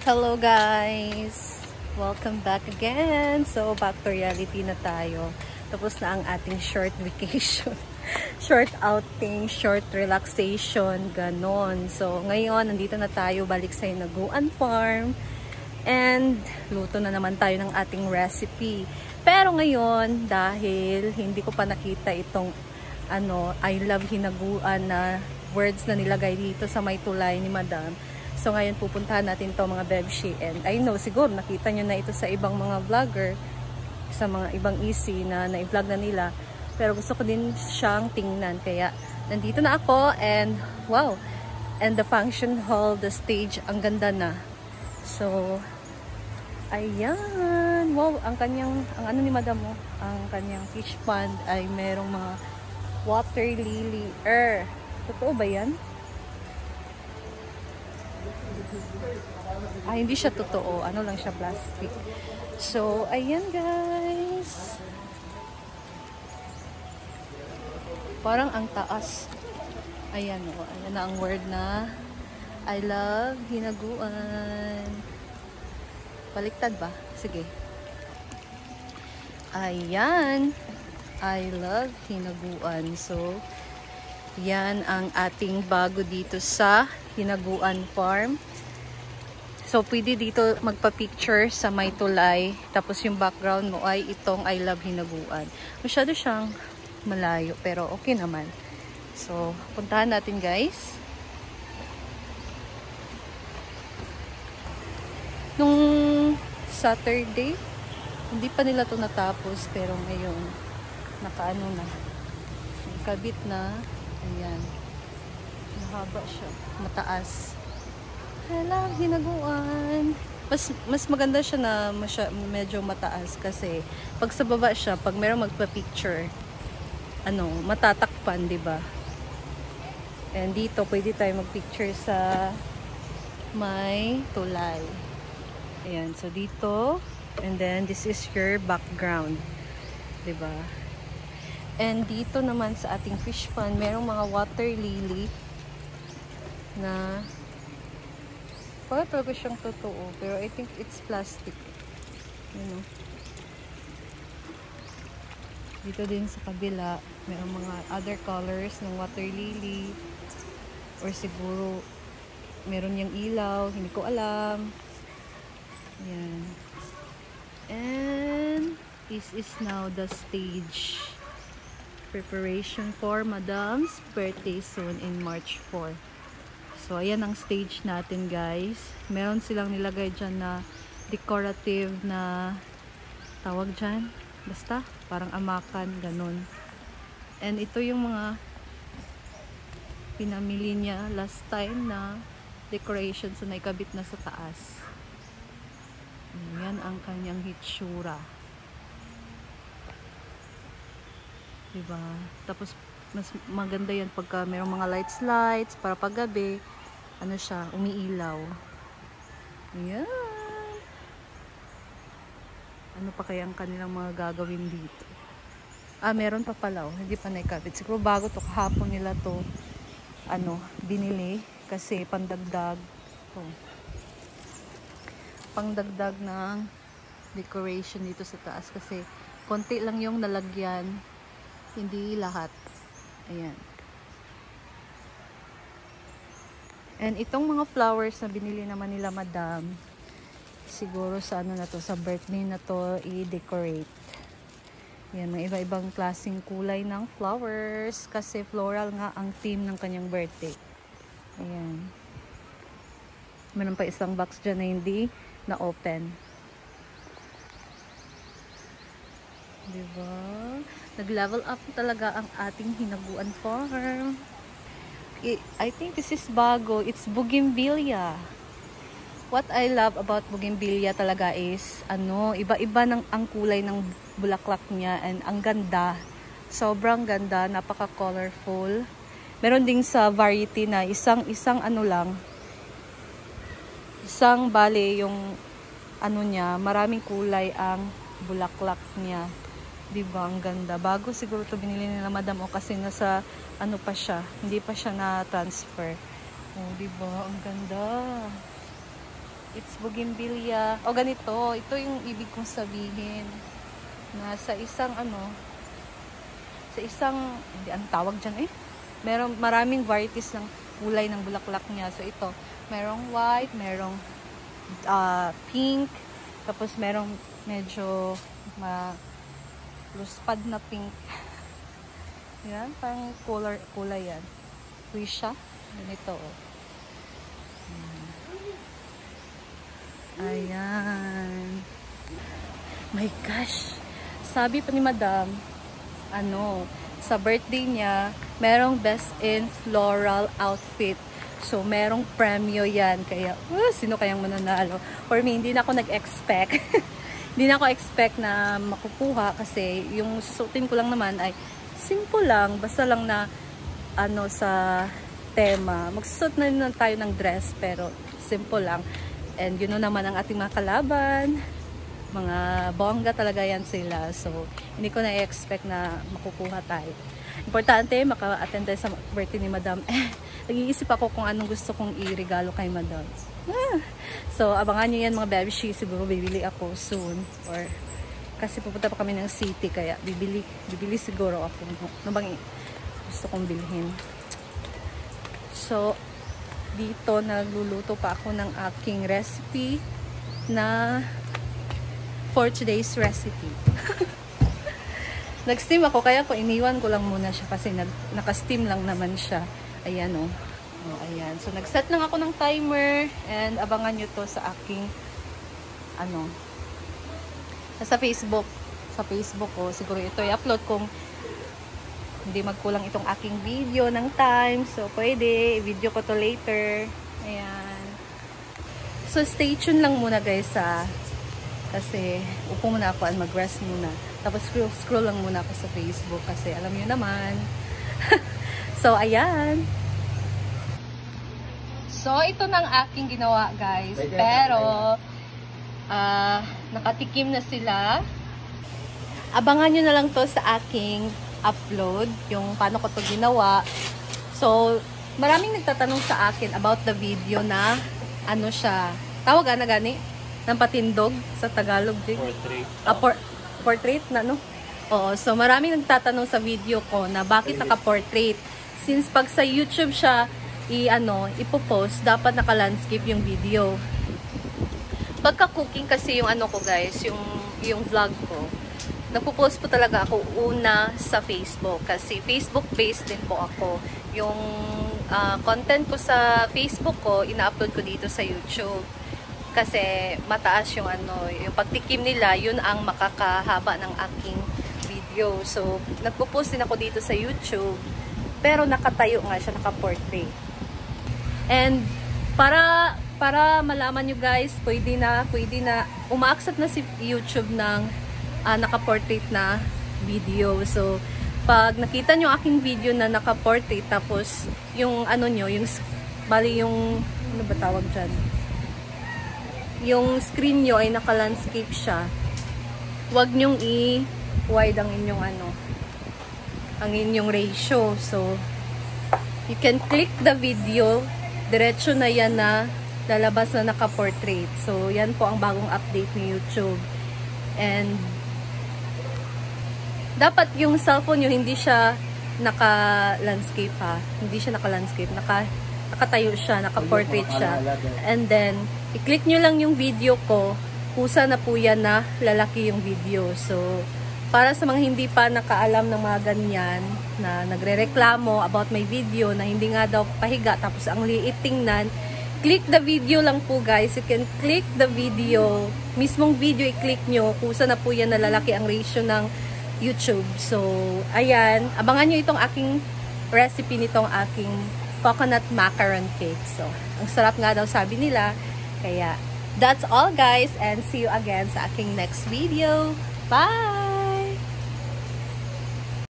Hello guys! Welcome back again. So, back to reality na tayo. Tapos na ang ating short vacation. Short outing, short relaxation, ganon. So, ngayon, nandito na tayo balik sa Hinaguan Farm. And, luto na naman tayo ng ating recipe. Pero ngayon, dahil hindi ko pa nakita itong I love Hinaguan na words na nilagay dito sa may tulay ni Madam. So ngayon pupuntahan natin to mga bebshi, and I know siguro nakita nyo na ito sa ibang mga vlogger, sa mga ibang easy na na-vlog na nila, pero gusto ko din siyang tingnan, kaya nandito na ako. And wow, and the function hall, the stage, ang ganda na. So ayan, wow, ang ano ni Madam mo, ang kanyang fish pond ay merong mga water lily. Totoo ba yan? Hindi siya totoo. Ano lang siya, plastic. So, ayan guys. Parang ang taas. Ayan o. Ayan na ang word na I love Hinaguan. Baliktad ba? Sige. Ayan. I love Hinaguan. So, yan ang ating bago dito sa Hinaguan Farm. So, pwede dito magpa-picture sa may tulay. Tapos yung background mo ay itong I love Hinaguan. Masyado siyang malayo, pero okay naman. So, puntahan natin guys. Nung Saturday, hindi pa nila to natapos. Pero ngayon, nakaano na. Kabit na. Ayan. Mahaba siya. Mataas. I love Hinaguan. Mas maganda siya na medyo mataas kasi pag sa baba siya, pag mayroong magpa-picture, matatakpan, 'di ba? And dito pwede tayo mag-picture sa may tulay. Ayan, so dito, and then this is your background, 'di ba? And dito naman sa ating fish pond, merong mga water lily na parang talaga siyang totoo, pero I think it's plastic. Dito din sa kabila, mayroong mga other colors ng water lily. Or siguro, meron yung ilaw, hindi ko alam. Ayan. And, this is now the stage. Preparation for Madam's birthday soon in March 4. So, ayan ang stage natin guys. Meron silang nilagay dyan na decorative na tawag dyan. Basta, parang amakan, ganun. And ito yung mga pinamili niya last time na decorations na ikabit na sa taas. Ayan ang kanyang hitsura. Diba? Tapos, mas maganda yan pagka mayroong mga lights para paggabi, siya, umiilaw. Ayan. Ano pa kaya ang kanilang mga gagawin dito? Meron pa pala, hindi pa naikabit. Siguro bago to, kahapon nila to, binili, kasi pandagdag. Pangdagdag ng decoration dito sa taas, kasi konti lang yung nalagyan, hindi lahat. Ayan. And itong mga flowers na binili naman nila Madam, siguro sa sa birthday na to i-decorate. Ayan, may iba-ibang klaseng kulay ng flowers kasi floral nga ang theme ng kanyang birthday. Ayan. Meron pa isang box dyan na hindi na-open. Diba? Nag-level up talaga ang ating Hinaguan Farm. I think this is bago. It's bougainvillea. What I love about bougainvillea talaga is, iba-iba ang kulay ng bulaklak niya, and ang ganda. Sobrang ganda, napaka-colorful. Meron ding sa variety na isang bale yung niya, maraming kulay ang bulaklak niya. Diba, ang ganda. Bago siguro to binili nila Madam kasi nasa pa siya, hindi pa siya na-transfer. Diba, ang ganda. It's bougainvillea. O ganito, ito yung ibig kong sabihin. Na sa isang hindi, ang tawag dyan eh. Maraming varieties ng kulay ng bulaklak niya. So ito, merong white, merong pink, tapos merong medyo luspad na pink. Yan, parang kulay yan. Fuchsia. Ganito, oh. Ayan. My gosh. Sabi pa ni Madam, sa birthday niya, merong best in floral outfit. So, merong premyo yan. Kaya, sino kayang mananalo? For me, hindi na ako nag-expect. Hindi na ako expect na makukuha kasi yung susutin ko lang naman ay simple lang. Basta lang na, sa tema. Magsusot na rin tayo ng dress pero simple lang. And yun naman ang ating mga kalaban. Mga bongga talaga yan sila. So, hindi ko na-expect na makukuha tayo. Importante, maka-attend tayo sa birthday ni Madam. Nag-iisip ako kung anong gusto kong i-regalo kay Madam. So, abangan nyo yan mga baby. Siguro bibili ako soon. Or, kasi pupunta pa kami ng city. Kaya, bibili siguro ako. Ano bang gusto kong bilhin? So, dito nagluluto pa ako ng aking recipe na for today's recipe. Nag-steam ako kaya ko iniwan ko lang muna siya kasi naka-steam lang naman siya. Ayan oh. Ayan. So nag-set lang ako ng timer and abangan nyo to sa aking sa Facebook. Sa Facebook ko. Siguro ito i-upload kung hindi magkulang itong aking video ng time. So, pwede. I-video ko to later. Ayan. So, stay tuned lang muna guys kasi upo muna ako at mag-rest muna. Tapos, scroll lang muna ako sa Facebook kasi alam nyo naman. So, ayan. So, ito nang aking ginawa guys. Pero, nakatikim na sila. Abangan nyo na lang to sa aking upload, yung paano ko to ginawa. So, maraming nagtatanong sa akin about the video na siya, tawag na gani? Ng patindog sa Tagalog. Portrait. Portrait na Oo, so maraming nagtatanong sa video ko na bakit naka-portrait. Since pag sa YouTube siya ipopost, dapat naka-landscape yung video. Pagka-cooking kasi yung ko guys, yung vlog ko. Nagpo-post po talaga ako una sa Facebook kasi Facebook-based din po ako. Yung content ko sa Facebook ko, ina-upload ko dito sa YouTube. Kasi mataas yung yung pagtikim nila, yun ang makakahaba ng aking video. So, nagpo-post din ako dito sa YouTube. Pero nakatayo nga siya, naka-portrait. And para malaman nyo guys, pwede na uma-accept na si YouTube ng naka-portrait na video. So, pag nakita nyo aking video na naka-portrait, tapos yung bali yung, ano ba tawag dyan? Yung screen nyo ay naka-landscape siya, huwag nyong i-wide ang inyong ang inyong ratio. So, you can click the video, diretso na yan na lalabas na naka-portrait. So, yan po ang bagong update ni YouTube. And dapat yung cellphone nyo hindi siya naka-landscape ha. Hindi siya naka-landscape. Nakatayo siya, naka-portrait siya. And then, i-click nyo lang yung video ko. Kusa na po yan na lalaki yung video. So, para sa mga hindi pa nakaalam ng mga ganyan, na nagre-reklamo about my video, na hindi nga daw pahiga, tapos ang liit tingnan, click the video lang po guys. You can click the video. Mismong video i-click nyo. Kusa na po yan na lalaki ang ratio ng YouTube. So, ayan. Abangan nyo itong aking recipe nitong aking coconut macaron cake. So, ang sarap nga daw sabi nila. Kaya, that's all guys. And see you again sa aking next video. Bye!